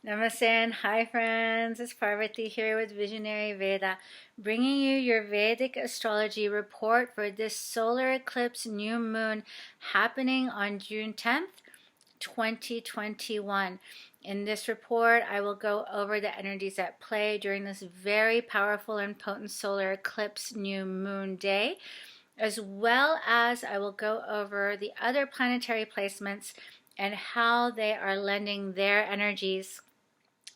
Namaste and hi friends, it's Parvati here with Visionary Veda, bringing you your Vedic Astrology report for this solar eclipse new moon happening on June 10th, 2021. In this report, I will go over the energies at play during this very powerful and potent solar eclipse new moon day, as well as I will go over the other planetary placements and how they are lending their energies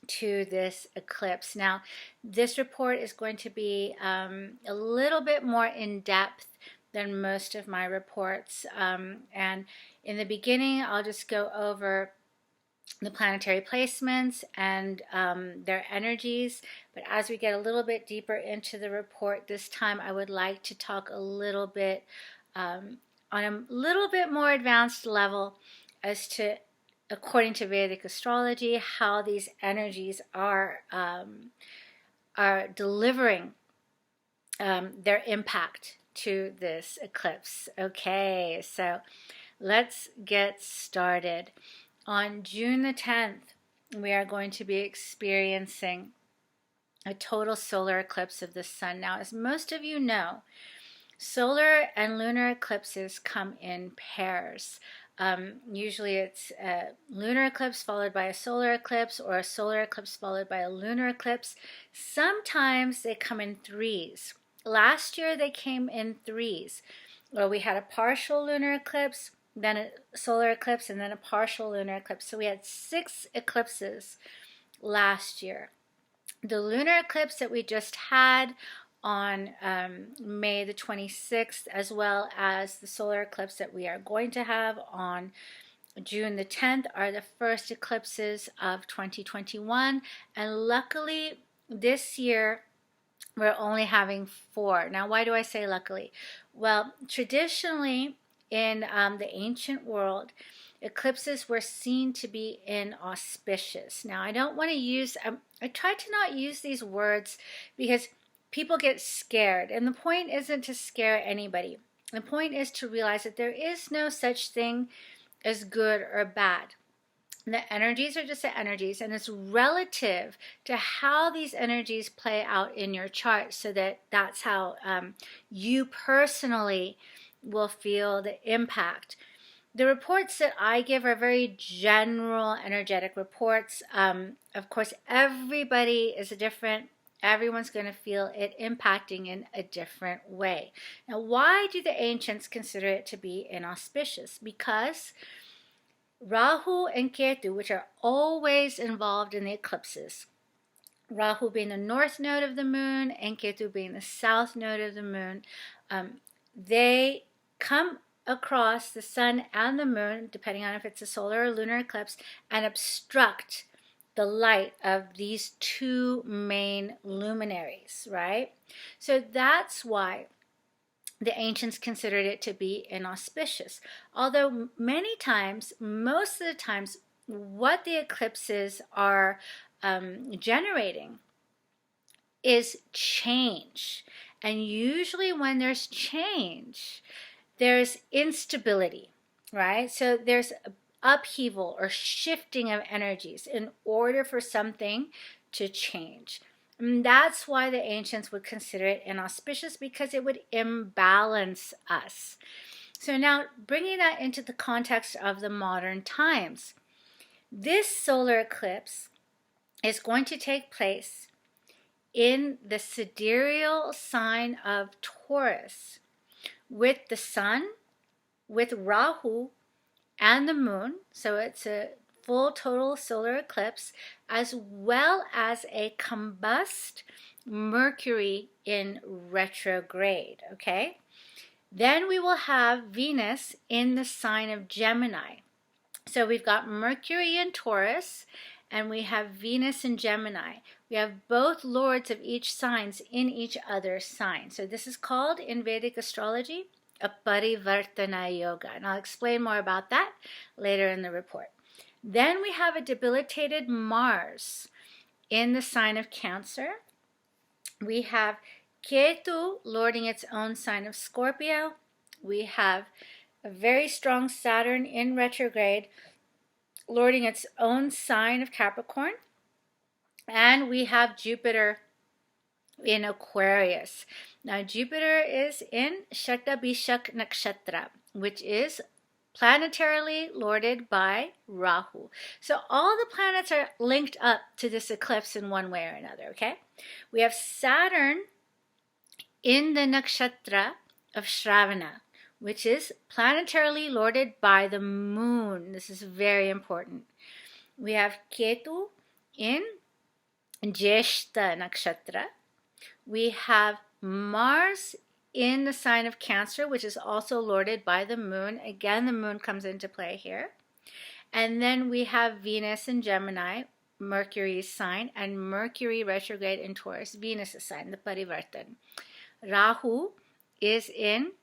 to this eclipse. Now, this report is going to be a little bit more in depth than most of my reports. And in the beginning, I'll just go over the planetary placements and their energies. But as we get a little bit deeper into the report this time, I would like to talk a little bit on a little bit more advanced level as to, according to Vedic astrology, how these energies are delivering their impact to this eclipse. Okay, so let's get started. On June the 10th, we are going to be experiencing a total solar eclipse of the sun. Now, as most of you know, solar and lunar eclipses come in pairs. Usually it's a lunar eclipse followed by a solar eclipse, or a solar eclipse followed by a lunar eclipse. Sometimes they come in threes. Last year they came in threes, where we had a partial lunar eclipse, then a solar eclipse, and then a partial lunar eclipse. So we had 6 eclipses last year. The lunar eclipse that we just had on May the 26th, as well as the solar eclipse that we are going to have on June the 10th, are the first eclipses of 2021. And luckily, this year, we're only having 4. Now, why do I say luckily? Well, traditionally, in the ancient world, eclipses were seen to be inauspicious. Now, I don't want to use, I try to not use these words because people get scared, and the point isn't to scare anybody. The point is to realize that there is no such thing as good or bad. The energies are just the energies, and it's relative to how these energies play out in your chart, so that's how you personally will feel the impact. The reports that I give are very general energetic reports. Of course, everybody is different. Everyone's going to feel it impacting in a different way. Now, why do the ancients consider it to be inauspicious? Because Rahu and Ketu, which are always involved in the eclipses, Rahu being the north node of the moon and Ketu being the south node of the moon, they come across the sun and the moon, depending on if it's a solar or lunar eclipse, and obstruct the light of these 2 main luminaries, right? So that's why the ancients considered it to be inauspicious. Although many times, most of the times, what the eclipses are generating is change. And usually when there's change, there's instability, right? So there's upheaval or shifting of energies in order for something to change. And that's why the ancients would consider it inauspicious, because it would imbalance us. So now, bringing that into the context of the modern times, this solar eclipse is going to take place in the sidereal sign of Taurus, with the sun, with Rahu, and the moon. So it's a full total solar eclipse, as well as a Combust Mercury in retrograde. Okay, then we will have Venus in the sign of Gemini. So we've got Mercury in Taurus, and we have Venus in Gemini. We have both lords of each signs in each other's sign. So this is called, in Vedic astrology, a parivartana yoga. And I'll explain more about that later in the report. Then we have a debilitated Mars in the sign of Cancer. We have Ketu lording its own sign of Scorpio. We have a very strong Saturn in retrograde lording its own sign of Capricorn. And we have Jupiter in Aquarius. Now, Jupiter is in Shatabishak Nakshatra, which is planetarily lorded by Rahu. So all the planets are linked up to this eclipse in one way or another, okay? We have Saturn in the nakshatra of Shravana, which is planetarily lorded by the moon. This is very important. We have Ketu in Jyeshta Nakshatra. We have Mars in the sign of Cancer, which is also lorded by the moon. Again, the moon comes into play here. And then we have Venus in Gemini, Mercury's sign, and Mercury retrograde in Taurus, Venus' sign, the parivartana. Rahu is in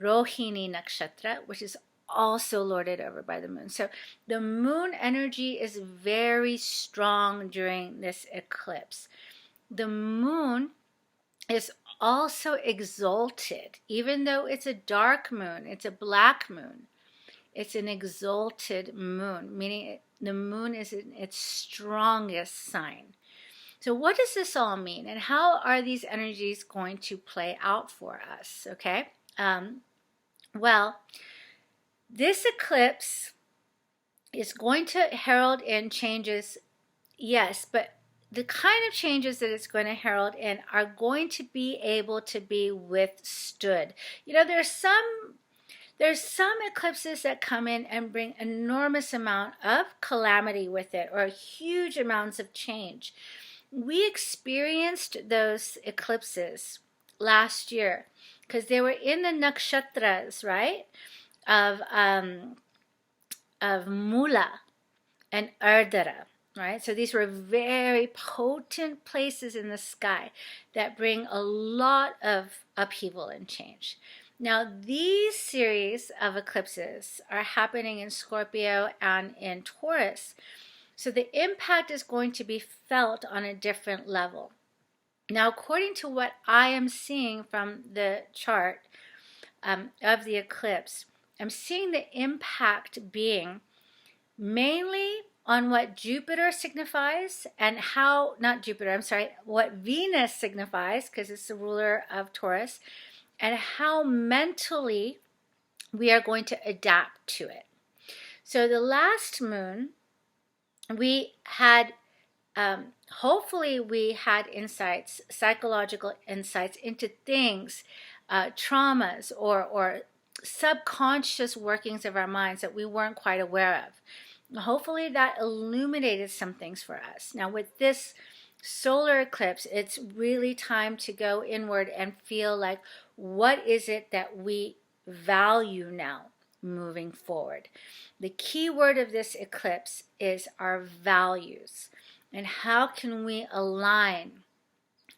Rohini Nakshatra, which is also lorded over by the moon. So the moon energy is very strong during this eclipse. The moon is also exalted, even though it's a dark moon, it's a black moon. It's an exalted moon, meaning the moon is in its strongest sign. So what does this all mean, and how are these energies going to play out for us? Okay, well, this eclipse is going to herald in changes, yes, but the kind of changes that it's going to herald in are going to be able to be withstood. You know, there's some eclipses that come in and bring enormous amount of calamity with it, or huge amounts of change. We experienced those eclipses last year because they were in the nakshatras, right, of Mula and Ardara, right? So these were very potent places in the sky that bring a lot of upheaval and change. Now, these series of eclipses are happening in Scorpio and in Taurus. So the impact is going to be felt on a different level. Now, according to what I am seeing from the chart of the eclipse, I'm seeing the impact being mainly on what Jupiter signifies and how, not Jupiter, I'm sorry, what Venus signifies, because it's the ruler of Taurus, and how mentally we are going to adapt to it. So the last moon, we had, hopefully we had insights, psychological insights into things, traumas or subconscious workings of our minds that we weren't quite aware of. Hopefully that illuminated some things for us. Now with this solar eclipse, it's really time to go inward and feel like, what is it that we value now moving forward? The key word of this eclipse is our values. And how can we align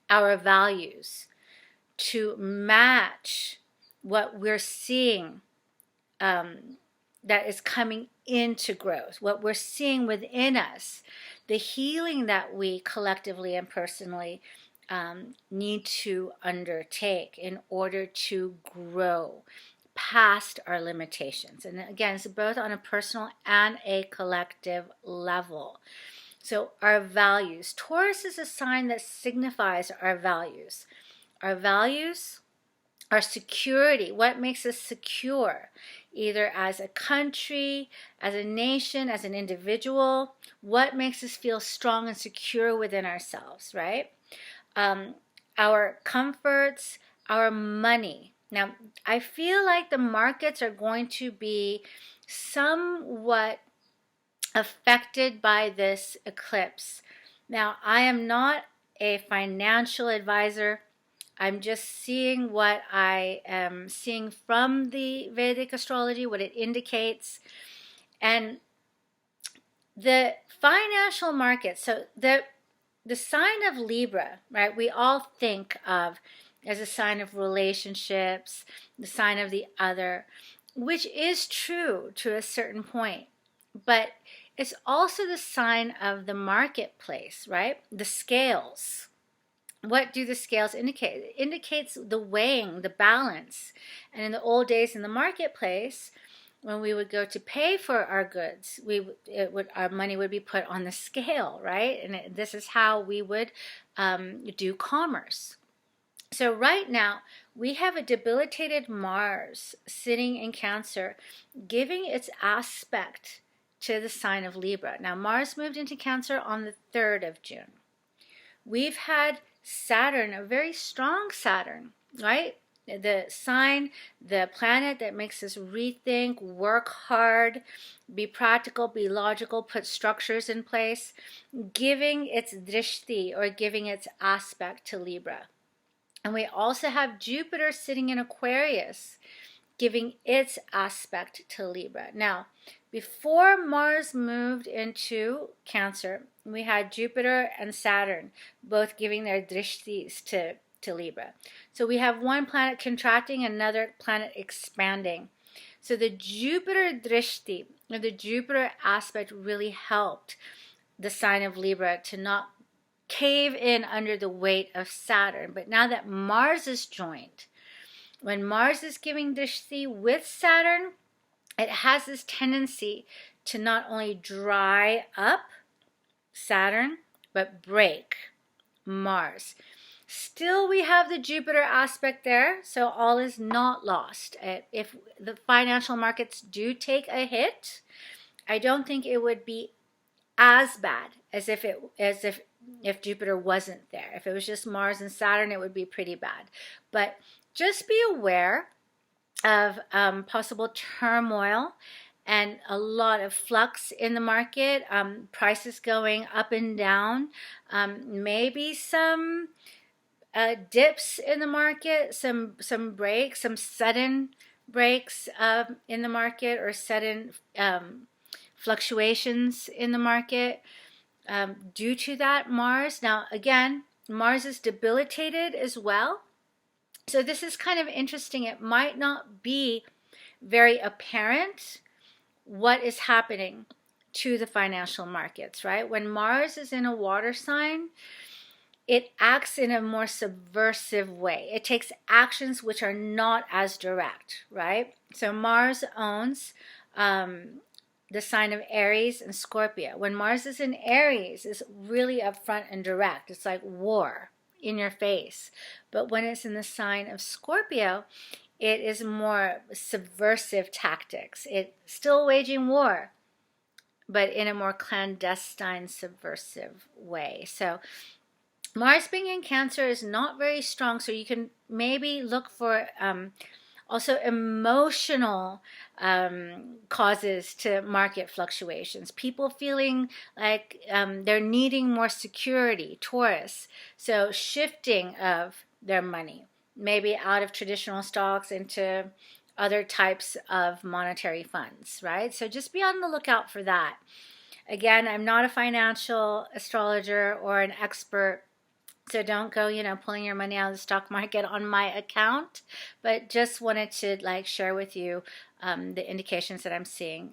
our values to match what we're seeing that is coming into growth, what we're seeing within us, the healing that we collectively and personally need to undertake in order to grow past our limitations. And again, it's both on a personal and a collective level. So our values. Taurus is a sign that signifies our values. Our values are security. What makes us secure? Either as a country, as a nation, as an individual. What makes us feel strong and secure within ourselves, right? Our comforts, our money. Now, I feel like the markets are going to be somewhat affected by this eclipse. Now, I am not a financial advisor. I'm just seeing what I am seeing from the Vedic astrology, what it indicates. And the financial market, so the sign of Libra, right, we all think of as a sign of relationships, the sign of the other, which is true to a certain point. But it's also the sign of the marketplace, right? The scales. What do the scales indicate? It indicates the weighing, the balance. And in the old days in the marketplace, when we would go to pay for our goods, our money would be put on the scale, right? And this is how we would do commerce. So right now, we have a debilitated Mars sitting in Cancer, giving its aspect to the sign of Libra. Now, Mars moved into Cancer on the 3rd of June. We've had Saturn, a very strong Saturn, right? The sign, the planet that makes us rethink, work hard, be practical, be logical, put structures in place, giving its drishti, or giving its aspect to Libra. And we also have Jupiter sitting in Aquarius, giving its aspect to Libra. Now, before Mars moved into Cancer, we had Jupiter and Saturn both giving their drishtis to Libra. So we have one planet contracting, another planet expanding. So the Jupiter drishti, or the Jupiter aspect, really helped the sign of Libra to not cave in under the weight of Saturn. But now that Mars is joined, when Mars is giving drishti with Saturn, it has this tendency to not only dry up Saturn, but break Mars. Still, we have the Jupiter aspect there, so all is not lost. If the financial markets do take a hit, I don't think it would be as bad as if Jupiter wasn't there. If it was just Mars and Saturn, it would be pretty bad. But just be aware of possible turmoil and a lot of flux in the market, prices going up and down, maybe some dips in the market, some breaks, some sudden breaks in the market, or sudden fluctuations in the market due to that Mars. Now, again, Mars is debilitated as well. So this is kind of interesting. It might not be very apparent what is happening to the financial markets, right? When Mars is in a water sign, it acts in a more subversive way. It takes actions which are not as direct, right? So Mars owns the sign of Aries and Scorpio. When Mars is in Aries, it's really upfront and direct. It's like war in your face. But when it's in the sign of Scorpio, it is more subversive tactics. It's still waging war, but in a more clandestine, subversive way. So Mars being in Cancer is not very strong, so you can maybe look for also emotional causes to market fluctuations. People feeling like they're needing more security, Taurus. So shifting of their money, maybe out of traditional stocks into other types of monetary funds, right? So just be on the lookout for that. Again, I'm not a financial astrologer or an expert, so don't go, pulling your money out of the stock market on my account, but just wanted to share with you the indications that I'm seeing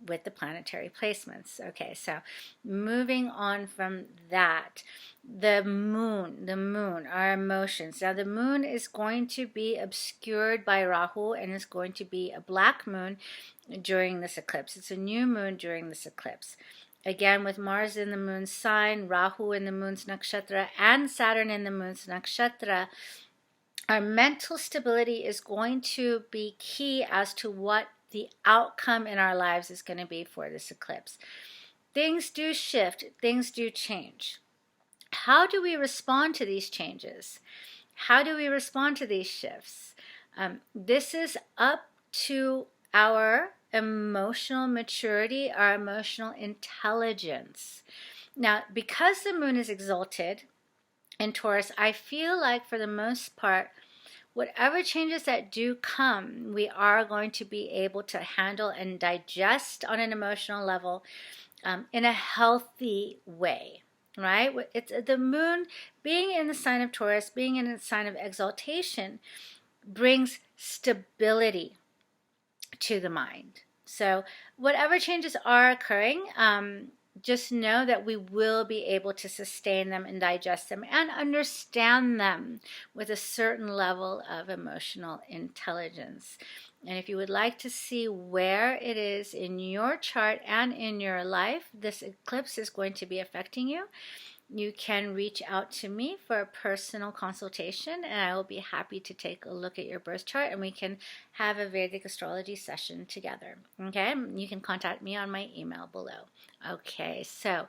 with the planetary placements. Okay, so moving on from that, the moon, our emotions. Now the moon is going to be obscured by Rahu, and is going to be a black moon during this eclipse. It's a new moon during this eclipse. Again, with Mars in the moon's sign, Rahu in the moon's nakshatra, and Saturn in the moon's nakshatra, our mental stability is going to be key as to what the outcome in our lives is going to be for this eclipse. Things do shift, things do change. How do we respond to these changes? How do we respond to these shifts? This is up to our emotional maturity, our emotional intelligence. Now, because the moon is exalted in Taurus, I feel like for the most part, whatever changes that do come, we are going to be able to handle and digest on an emotional level in a healthy way, right? It's the moon being in the sign of Taurus, being in the sign of exaltation, brings stability to the mind. So whatever changes are occurring, just know that we will be able to sustain them and digest them and understand them with a certain level of emotional intelligence. And if you would like to see where it is in your chart and in your life this eclipse is going to be affecting you, you can reach out to me for a personal consultation, and I will be happy to take a look at your birth chart, and we can have a Vedic astrology session together. Okay, you can contact me on my email below. Okay, so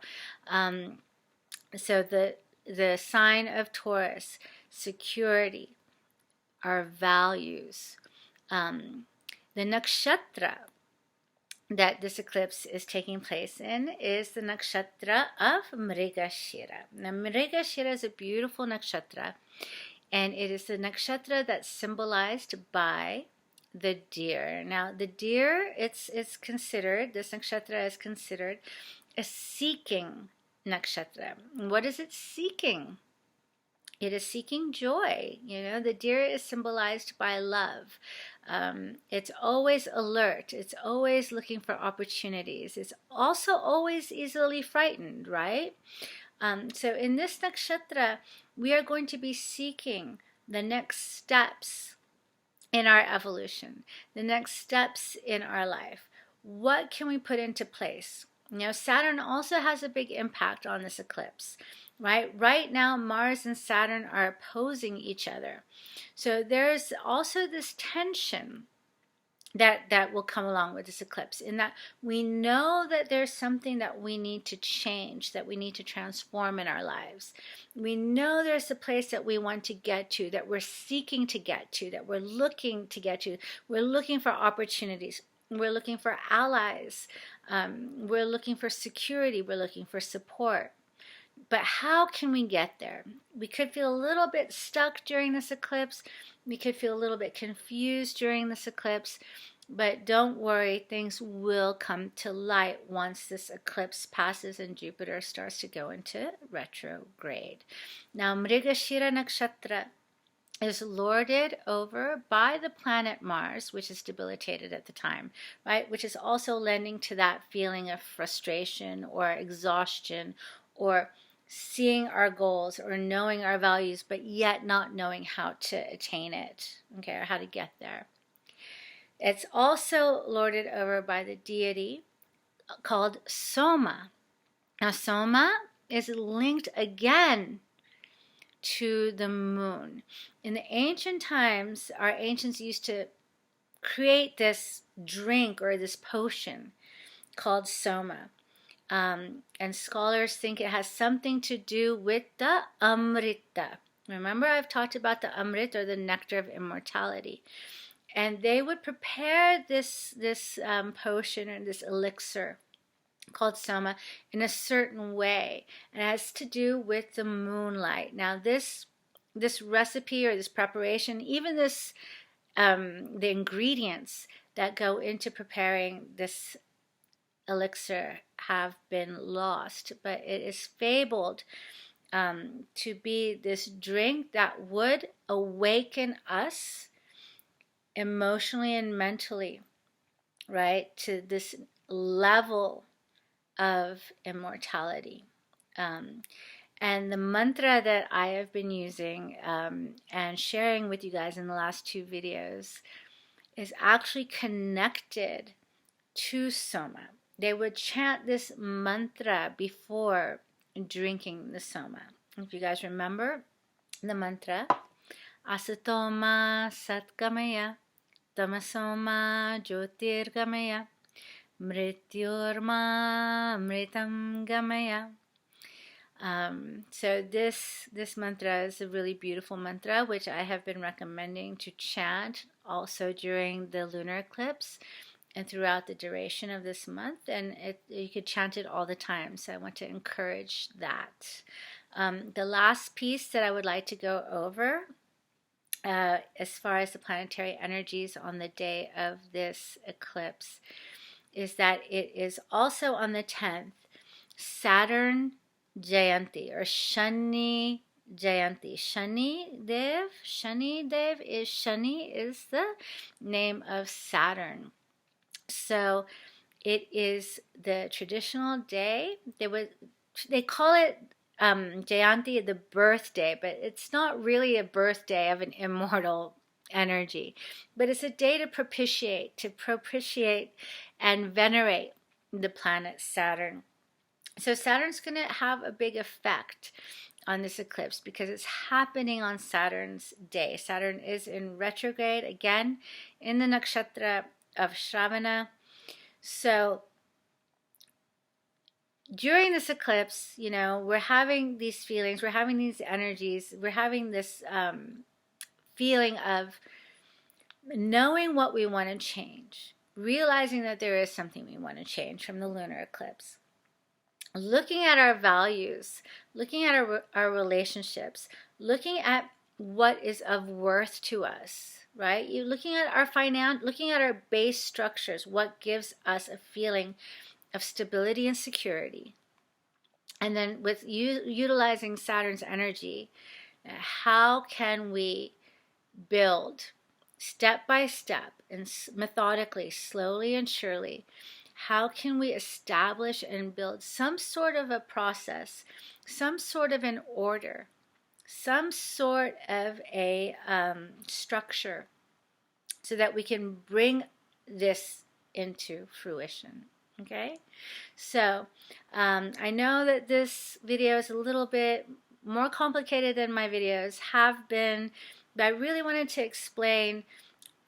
the sign of Taurus, security, our values, the nakshatra that this eclipse is taking place in is the nakshatra of Mrigashira. Now, Mrigashira is a beautiful nakshatra, and it is the nakshatra that's symbolized by the deer. Now, the deer, it's considered, this nakshatra is considered a seeking nakshatra. What is it seeking? It is seeking joy. You know, the deer is symbolized by love. It's always alert. It's always looking for opportunities. It's also always easily frightened, right? So in this nakshatra, we are going to be seeking the next steps in our evolution, the next steps in our life. What can we put into place? You know, Saturn also has a big impact on this eclipse, right? Right now, Mars and Saturn are opposing each other. So there's also this tension that will come along with this eclipse, in that we know that there's something that we need to change, that we need to transform in our lives. We know there's a place that we want to get to, that we're seeking to get to, that we're looking to get to. We're looking for opportunities. We're looking for allies. We're looking for security. We're looking for support. But how can we get there? We could feel a little bit stuck during this eclipse. We could feel a little bit confused during this eclipse. But don't worry, things will come to light once this eclipse passes and Jupiter starts to go into retrograde. Now, Mrigashira Nakshatra is lorded over by the planet Mars, which is debilitated at the time, right? Which is also lending to that feeling of frustration or exhaustion, or seeing our goals or knowing our values, but yet not knowing how to attain it, okay, or how to get there. It's also lorded over by the deity called Soma. Now, Soma is linked again to the moon. In the ancient times, our ancients used to create this drink or this potion called Soma. And scholars think it has something to do with the Amrita. Remember, I've talked about the Amrit, or the nectar of immortality. And they would prepare this potion or this elixir called Soma in a certain way. And it has to do with the moonlight. Now, this recipe or this preparation, even this the ingredients that go into preparing this elixir have been lost, but it is fabled to be this drink that would awaken us emotionally and mentally, right, to this level of immortality. And the mantra that I have been using and sharing with you guys in the last 2 videos is actually connected to Soma. They would chant this mantra before drinking the Soma. If you guys remember the mantra, Asatoma Satgamaya, Tamasoma Jyotirgamaya, Mrityurma Mritam Gamaya. So this mantra is a really beautiful mantra, which I have been recommending to chant also during the lunar eclipse and throughout the duration of this month, and you could chant it all the time, so I want to encourage that. The last piece that I would like to go over as far as the planetary energies on the day of this eclipse is that it is also on the 10th, Saturn Jayanti, or Shani Jayanti. Shani Dev is the name of Saturn. So It is the traditional day. They call it Jayanti, the birthday, but it's not really a birthday of an immortal energy. But it's a day to propitiate and venerate the planet Saturn. So Saturn's going to have a big effect on this eclipse because it's happening on Saturn's day. Saturn is in retrograde again in the nakshatra of Shravana. So during this eclipse, you know, we're having these feelings, we're having these energies, we're having this feeling of knowing what we want to change, realizing that there is something we want to change from the lunar eclipse, looking at our values, looking at our relationships, looking at what is of worth to us, right? You're looking at looking at our base structures, what gives us a feeling of stability and security. And then with utilizing Saturn's energy, how can we build step by step and methodically, slowly and surely, how can we establish and build some sort of a process, some sort of an order, some sort of a structure so that we can bring this into fruition. Okay, so I know that this video is a little bit more complicated than my videos have been, but I really wanted to explain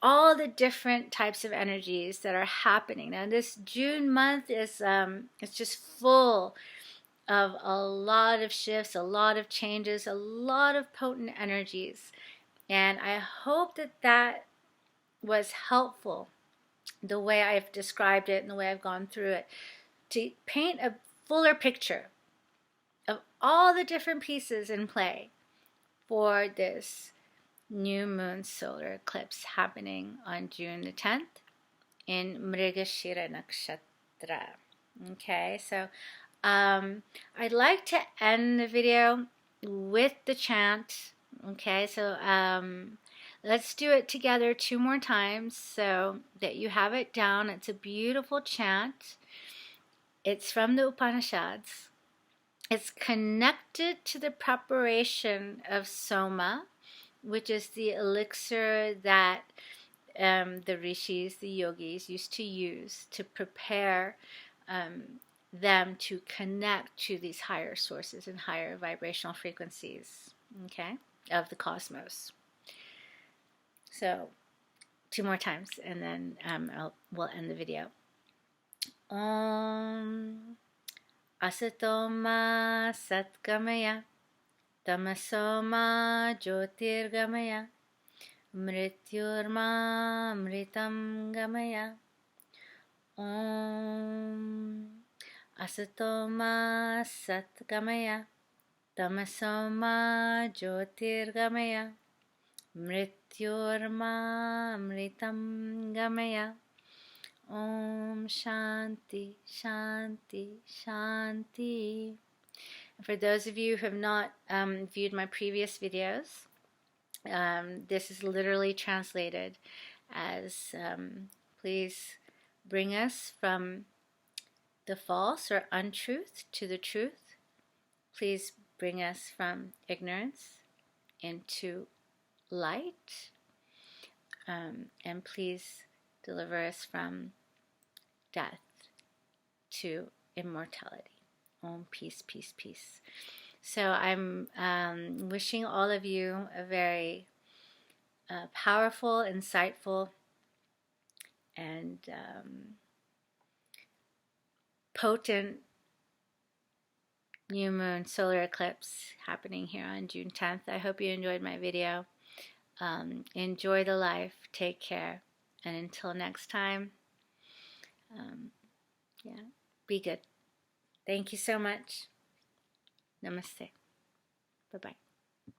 all the different types of energies that are happening. Now this June month is it's just full of a lot of shifts, a lot of changes, a lot of potent energies, and I hope that that was helpful, the way I've described it and the way I've gone through it, to paint a fuller picture of all the different pieces in play for this new moon solar eclipse happening on June the 10th in Mrigashira Nakshatra. Okay, so I'd like to end the video with the chant. Okay, so let's do it together 2 more times so that you have it down. It's a beautiful chant. It's from the Upanishads. It's connected to the preparation of Soma, which is the elixir that the rishis, the yogis, used to use to prepare them to connect to these higher sources and higher vibrational frequencies, okay, of the cosmos. So 2 more times, and then we'll end the video. Om Asatoma Satgamaya Tamasoma Jyotirgamaya Mrityurma Mritam Gamaya. Om Asatoma Satgamaya Tamasoma Jyotirgamaya Mrityurma Mritam Gamaya. Om Shanti, Shanti, Shanti. For those of you who have not viewed my previous videos, this is literally translated as please bring us from the false or untruth to the truth. Please bring us from ignorance into light. And please deliver us from death to immortality. Om, peace, peace, peace. So I'm wishing all of you a very powerful, insightful, and potent new moon solar eclipse happening here on June 10th. I hope you enjoyed my video. Enjoy the life. Take care. And until next time, be good. Thank you so much. Namaste. Bye-bye.